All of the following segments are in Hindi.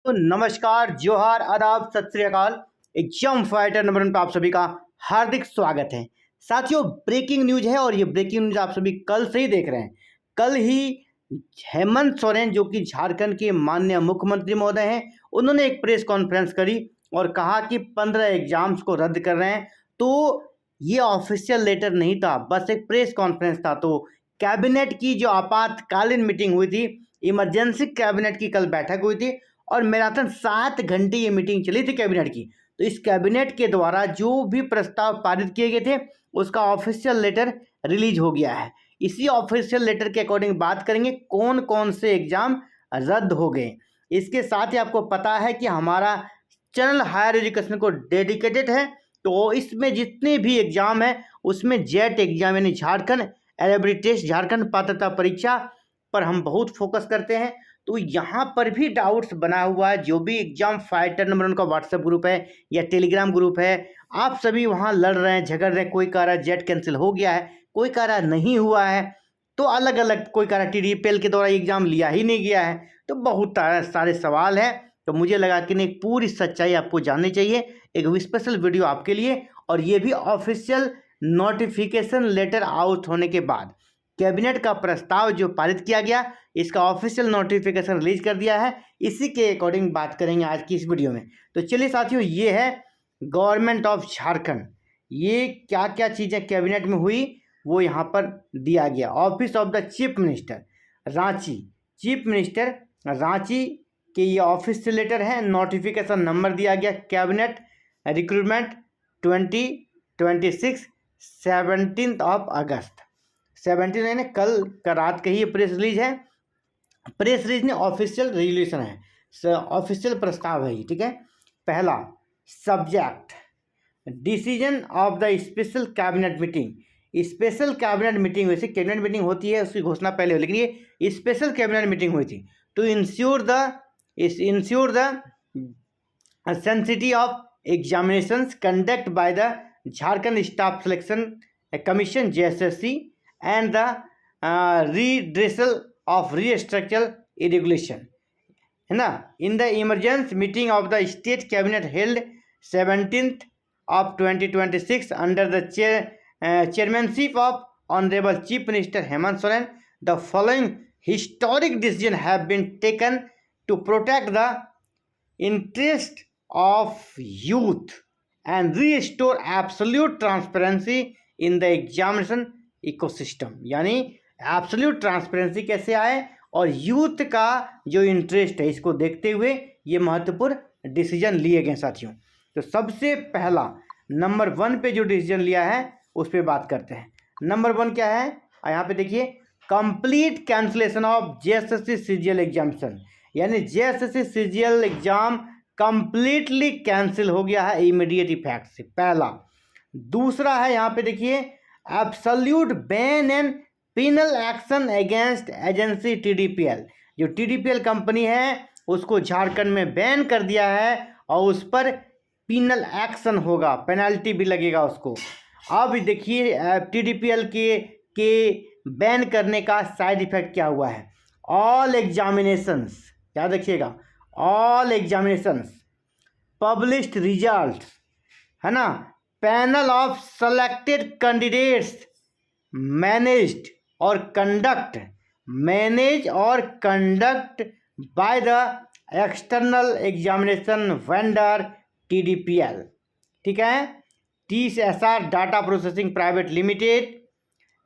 तो नमस्कार, जोहार, आदाब, सत श्री अकाल। एग्जाम फाइटर नंबर 1 पे आप सभी का हार्दिक स्वागत है। साथियों, ब्रेकिंग न्यूज है और ये ब्रेकिंग न्यूज आप सभी कल से ही देख रहे हैं। कल ही हेमंत सोरेन, जो कि झारखंड के माननीय मुख्यमंत्री महोदय हैं, उन्होंने एक प्रेस कॉन्फ्रेंस करी और कहा कि 15 एग्जाम्स को रद्द कर रहे हैं। तो ये ऑफिशियल लेटर नहीं था, बस एक प्रेस कॉन्फ्रेंस था। तो कैबिनेट की जो आपातकालीन मीटिंग हुई थी, इमरजेंसी कैबिनेट की कल बैठक हुई थी और मैराथन 7 घंटे ये मीटिंग चली थी कैबिनेट की। तो इस कैबिनेट के द्वारा जो भी प्रस्ताव पारित किए गए थे, उसका ऑफिशियल लेटर रिलीज हो गया है। इसी ऑफिशियल लेटर के अकॉर्डिंग बात करेंगे कौन कौन से एग्जाम रद्द हो गए। इसके साथ ही आपको पता है कि हमारा चैनल हायर एजुकेशन को डेडिकेटेड है, तो इसमें जितने भी एग्जाम है उसमें जेट एग्जाम यानी झारखंड एलिजिबिलिटी टेस्ट, झारखंड पात्रता परीक्षा पर हम बहुत फोकस करते हैं। तो यहाँ पर भी डाउट्स बना हुआ है। जो भी एग्जाम फाइटर नंबर 1 का व्हाट्सएप ग्रुप है या टेलीग्राम ग्रुप है, आप सभी वहाँ लड़ रहे हैं, झगड़ रहे हैं। कोई कह रहा है जेट कैंसिल हो गया है, कोई कह रहा है नहीं हुआ है, तो अलग अलग। कोई कह रहा है TDPL के द्वारा एग्जाम लिया ही नहीं गया है। तो बहुत सारे सवाल हैं। तो मुझे लगा कि नहीं, पूरी सच्चाई आपको जाननी चाहिए, एक स्पेशल वीडियो आपके लिए। और ये भी ऑफिशियल नोटिफिकेशन लेटर आउट होने के बाद कैबिनेट का प्रस्ताव जो पारित किया गया, इसका ऑफिशियल नोटिफिकेशन रिलीज कर दिया है। इसी के अकॉर्डिंग बात करेंगे आज की इस वीडियो में। तो चलिए साथियों, ये है गवर्नमेंट ऑफ झारखंड। ये क्या क्या चीज़ें कैबिनेट में हुई वो यहाँ पर दिया गया। Office of the chief minister Ranchi, chief minister Ranchi के ये ऑफिस लेटर है। नोटिफिकेशन नंबर दिया गया कैबिनेट रिक्रूटमेंट 2026 17 अगस्त 17 यानी कल का रात का ही प्रेस रिलीज है। प्रेस रिलीज ने ऑफिशियल रेजोल्यूशन है, ऑफिशियल प्रस्ताव है ये, ठीक है। पहला subject decision of the special cabinet meeting. Special cabinet meeting, वैसे कैबिनेट मीटिंग होती है उसकी घोषणा पहले हो, लेकिन ये स्पेशल कैबिनेट मीटिंग हुई थी to ensure the sanctity of examinations conduct by the Jharkhand staff selection commission JSSC and the redressal of restructural irregular है ना, in the emergency meeting of the state cabinet held 17th of 2026 under the chairmanship of honorable chief minister Hemant Soren, the following historic decisions have been taken to protect the interest of youth and restore absolute transparency in the examination ecosystem. यानी एब्सोल्यूट ट्रांसपेरेंसी कैसे आए और यूथ का जो इंटरेस्ट है, इसको देखते हुए ये महत्वपूर्ण डिसीजन लिए गए साथियों। तो सबसे पहला नंबर 1 पे जो डिसीजन लिया है उस पर बात करते हैं। नंबर 1 क्या है, यहाँ पे देखिए, complete cancellation of JSSC CGL examination. यानी JSSC CGL exam completely cancel हो गया है इमीडिएट इफेक्ट से, पहला। दूसरा है यहाँ पे देखिए, absolute ban and penal action against agency TDPL। जो TDPL कंपनी है उसको झारखंड में बैन कर दिया है और उस पर पिनल एक्शन होगा, पेनल्टी भी लगेगा उसको। अब देखिए TDPL के बैन करने का साइड इफेक्ट क्या हुआ है। ऑल एग्जामिनेशंस, याद रखिएगा, ऑल एग्जामिनेशंस पब्लिश्ड रिजल्ट, है ना, panel of selected candidates manage और conduct by the external examination vendor TDPL, ठीक है, TSR data processing private limited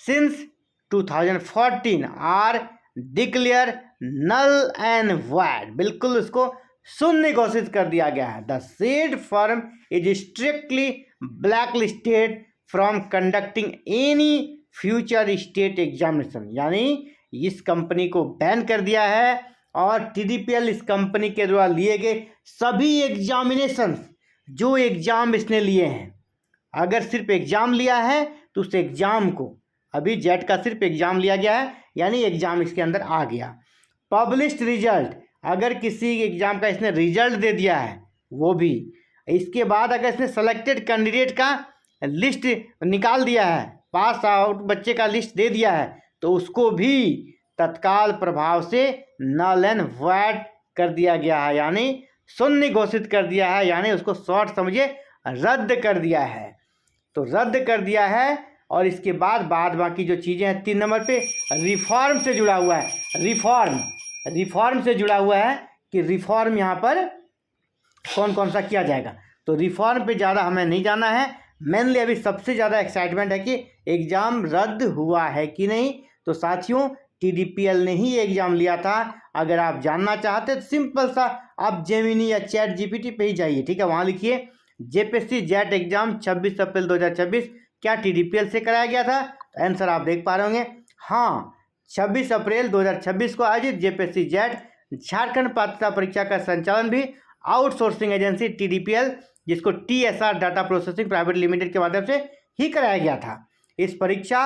since 2014 are declared null and void. बिल्कुल उसको शून्य घोषित कर दिया गया है। The said firm is strictly blacklisted from conducting any future state examination. यानी इस कंपनी को बैन कर दिया है और TDPL इस कंपनी के द्वारा लिए गए सभी एग्जामिनेशन, जो एग्जाम इसने लिए हैं, अगर सिर्फ एग्जाम लिया है तो उस एग्जाम को, अभी जेट का सिर्फ एग्जाम लिया गया है यानी एग्जाम इसके अंदर आ गया। पब्लिश्ड रिजल्ट, अगर किसी एग्जाम का इसने रिजल्ट दे दिया है वो भी, इसके बाद अगर इसने सेलेक्टेड कैंडिडेट का लिस्ट निकाल दिया है, पास आउट बच्चे का लिस्ट दे दिया है, तो उसको भी तत्काल प्रभाव से नल एंड वॉइड कर दिया गया है, यानी शून्य घोषित कर दिया है, यानी उसको शॉर्ट समझिए रद्द कर दिया है। तो रद्द कर दिया है। और इसके बाद बाकी जो चीज़ें हैं 3 नंबर पे रिफॉर्म से जुड़ा हुआ है। रिफॉर्म से जुड़ा हुआ है कि रिफॉर्म यहाँ पर कौन कौन सा किया जाएगा। तो रिफॉर्म पे ज़्यादा हमें नहीं जाना है, मेनली अभी सबसे ज़्यादा एक्साइटमेंट है कि एग्ज़ाम रद्द हुआ है कि नहीं। तो साथियों TDPL ने ही एग्ज़ाम लिया था। अगर आप जानना चाहते तो सिंपल सा आप जेमिनी या चैट GPT पे ही जाइए, ठीक है। वहाँ लिखिए JPSC जेट एग्ज़ाम 26 अप्रैल 2026 क्या TDPL से कराया गया था। तो आंसर आप देख पा रहे होंगे, हाँ 26 अप्रैल 2026 को आयोजित JPSC जेट झारखंड पात्रता परीक्षा का संचालन भी आउटसोर्सिंग एजेंसी TDPL जिसको TSR data processing private limited के माध्यम से ही कराया गया था। इस परीक्षा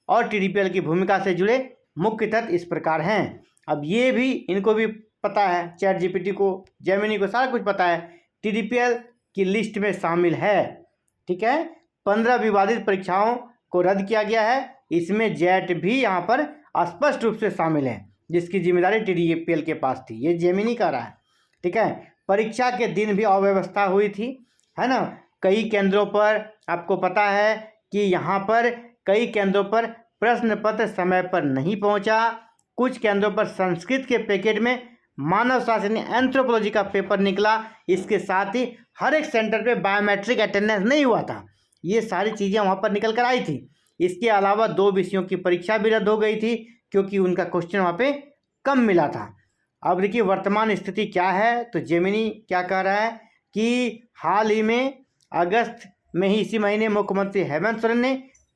और TDPL की भूमिका से जुड़े मुख्य तथ्य इस प्रकार हैं। अब ये भी इनको भी पता है, चैट GPT को, जेमिनी को सारा कुछ पता है, TDPL की लिस्ट में शामिल है, ठीक है। 15 विवादित परीक्षाओं को रद्द किया गया है, इसमें जेट भी यहाँ पर स्पष्ट रूप से शामिल है, जिसकी जिम्मेदारी TDPL के पास थी। ये जेमिनी का रहा है, ठीक है। परीक्षा के दिन भी अव्यवस्था हुई थी, है ना। कई केंद्रों पर आपको पता है कि यहाँ पर कई केंद्रों पर प्रश्न पत्र समय पर नहीं पहुँचा। कुछ केंद्रों पर संस्कृत के पैकेट में मानव शास्त्र एंथ्रोपोलॉजी का पेपर निकला। इसके साथ ही हर एक सेंटर पे बायोमेट्रिक अटेंडेंस नहीं हुआ था। ये सारी चीज़ें वहाँ पर निकल कर आई थी। इसके अलावा 2 विषयों की परीक्षा भी रद्द हो गई थी क्योंकि उनका क्वेश्चन वहाँ पे कम मिला था। अब देखिए वर्तमान स्थिति क्या है। तो जेमिनी क्या कह रहा है कि हाल ही में अगस्त में ही इसी महीने मुख्यमंत्री हेमंत सोरेन ने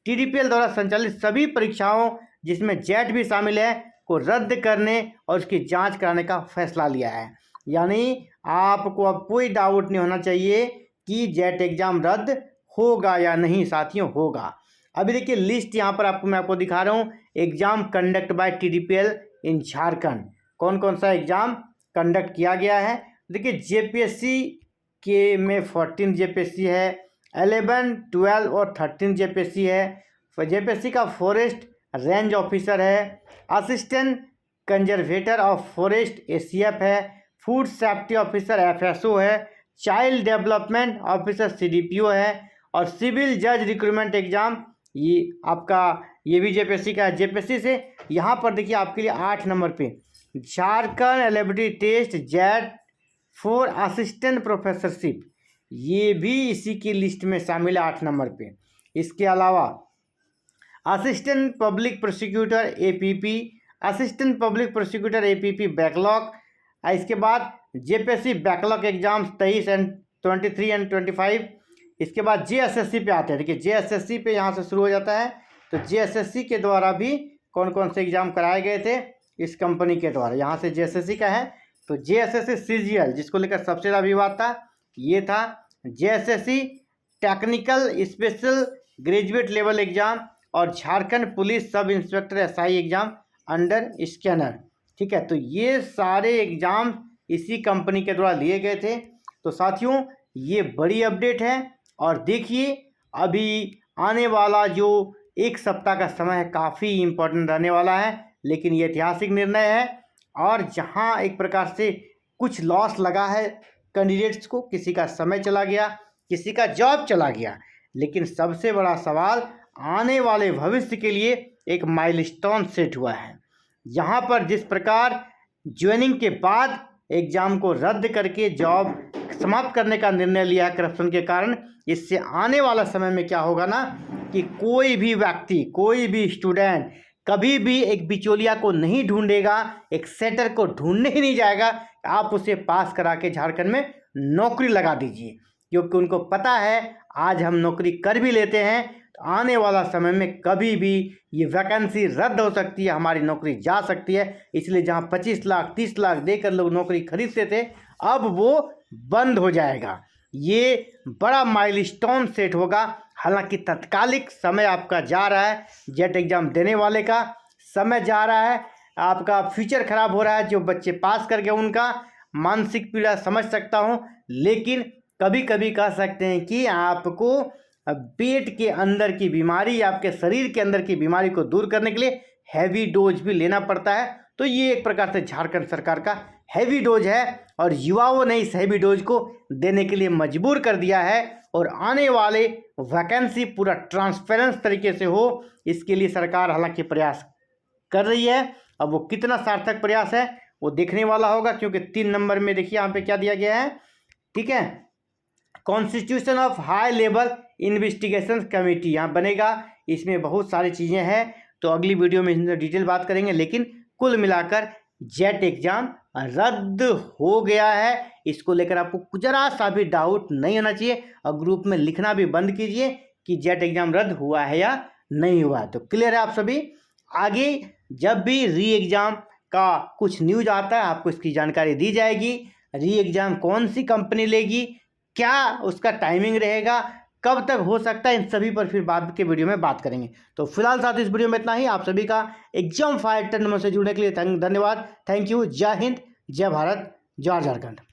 TDPL द्वारा संचालित सभी परीक्षाओं जिसमें जेट भी शामिल है को रद्द करने और उसकी जांच कराने का फैसला लिया है। यानी आपको अब कोई डाउट नहीं होना चाहिए कि जेट एग्ज़ाम रद्द होगा या नहीं। साथियों होगा। अभी देखिए लिस्ट यहाँ पर मैं आपको दिखा रहा हूँ। एग्ज़ाम कंडक्ट बाय TDPL इन झारखंड, कौन कौन सा एग्ज़ाम कंडक्ट किया गया है। देखिए JPSC के में 14 JPSC है, 11, 12 और 13 JPSC है। JPSC का फॉरेस्ट रेंज ऑफिसर है, assistant conservator of forest ACF है, फूड सेफ्टी ऑफिसर FSO है, चाइल्ड डेवलपमेंट ऑफिसर CDPO है और सिविल जज रिक्रूटमेंट एग्ज़ाम ये आपका ये भी JPSC का है। JPSC से यहाँ पर देखिए आपके लिए 8 नंबर पे Jharkhand eligibility test JET for assistant professorship, ये भी इसी की लिस्ट में शामिल है 8 नंबर पे। इसके अलावा assistant public prosecutor APP, assistant public prosecutor APP backlog. इसके बाद JPSC backlog exams 23 and 23 and 25। इसके बाद JSSC पे आते हैं। देखिए JSSC पे यहाँ से शुरू हो जाता है। तो JSSC के द्वारा भी कौन कौन से एग्ज़ाम कराए गए थे इस कंपनी के द्वारा। यहाँ से JSSC का है तो JSSC CGL जिसको लेकर सबसे ज़्यादा विवाद था ये था। JSSC technical special graduate level exam और Jharkhand police sub inspector SI exam under scanner, ठीक है। तो ये सारे एग्ज़ाम इसी कंपनी के द्वारा लिए गए थे। तो साथियों ये बड़ी अपडेट है। और देखिए अभी आने वाला जो 1 सप्ताह का समय है काफ़ी इम्पोर्टेंट रहने वाला है, लेकिन ये ऐतिहासिक निर्णय है। और जहाँ एक प्रकार से कुछ लॉस लगा है कैंडिडेट्स को, किसी का समय चला गया, किसी का जॉब चला गया, लेकिन सबसे बड़ा सवाल आने वाले भविष्य के लिए एक माइलस्टोन सेट हुआ है। यहाँ पर जिस प्रकार ज्वाइनिंग के बाद एग्ज़ाम को रद्द करके जॉब समाप्त करने का निर्णय लिया है करप्शन के कारण, इससे आने वाला समय में क्या होगा ना कि कोई भी व्यक्ति, कोई भी स्टूडेंट कभी भी एक बिचौलिया को नहीं ढूंढेगा, एक सेटर को ढूंढने ही नहीं जाएगा। आप उसे पास करा के झारखंड में नौकरी लगा दीजिए, क्योंकि उनको पता है आज हम नौकरी कर भी लेते हैं तो आने वाला समय में कभी भी ये वैकेंसी रद्द हो सकती है, हमारी नौकरी जा सकती है। इसलिए जहां 25 लाख 30 लाख देकर लोग नौकरी खरीदते थे अब वो बंद हो जाएगा। ये बड़ा माइलस्टोन सेट होगा। हालांकि तत्कालिक समय आपका जा रहा है, जेट एग्ज़ाम देने वाले का समय जा रहा है, आपका फ्यूचर खराब हो रहा है। जो बच्चे पास कर गए उनका मानसिक पीड़ा समझ सकता हूँ, लेकिन कभी कभी कह सकते हैं कि आपको पेट के अंदर की बीमारी, आपके शरीर के अंदर की बीमारी को दूर करने के लिए हैवी डोज भी लेना पड़ता है। तो ये एक प्रकार से झारखंड सरकार का हैवी डोज है और युवाओं ने इस हैवी डोज को देने के लिए मजबूर कर दिया है और आने वाले वैकेंसी पूरा ट्रांसपेरेंस तरीके से हो, इसके लिए सरकार हालांकि प्रयास कर रही है। अब वो कितना सार्थक प्रयास है वो देखने वाला होगा, क्योंकि 3 नंबर में देखिए यहाँ पे क्या दिया गया है, ठीक है, constitution of high level investigation committee यहाँ बनेगा। इसमें बहुत सारी चीज़ें हैं, तो अगली वीडियो में इसमें डिटेल बात करेंगे। लेकिन कुल मिलाकर जेट एग्जाम रद्द हो गया है, इसको लेकर आपको जरा सा भी डाउट नहीं होना चाहिए और ग्रुप में लिखना भी बंद कीजिए कि जेट एग्जाम रद्द हुआ है या नहीं हुआ। तो क्लियर है आप सभी। आगे जब भी री एग्ज़ाम का कुछ न्यूज आता है आपको इसकी जानकारी दी जाएगी। री एग्ज़ाम कौन सी कंपनी लेगी, क्या उसका टाइमिंग रहेगा, कब तक हो सकता है, इन सभी पर फिर बाद के वीडियो में बात करेंगे। तो फिलहाल साथ इस वीडियो में इतना ही। आप सभी का एग्जाम फाइटर नंबर से जुड़ने के लिए धन्यवाद। Thank you. जय हिंद, जय भारत, जय झारखंड।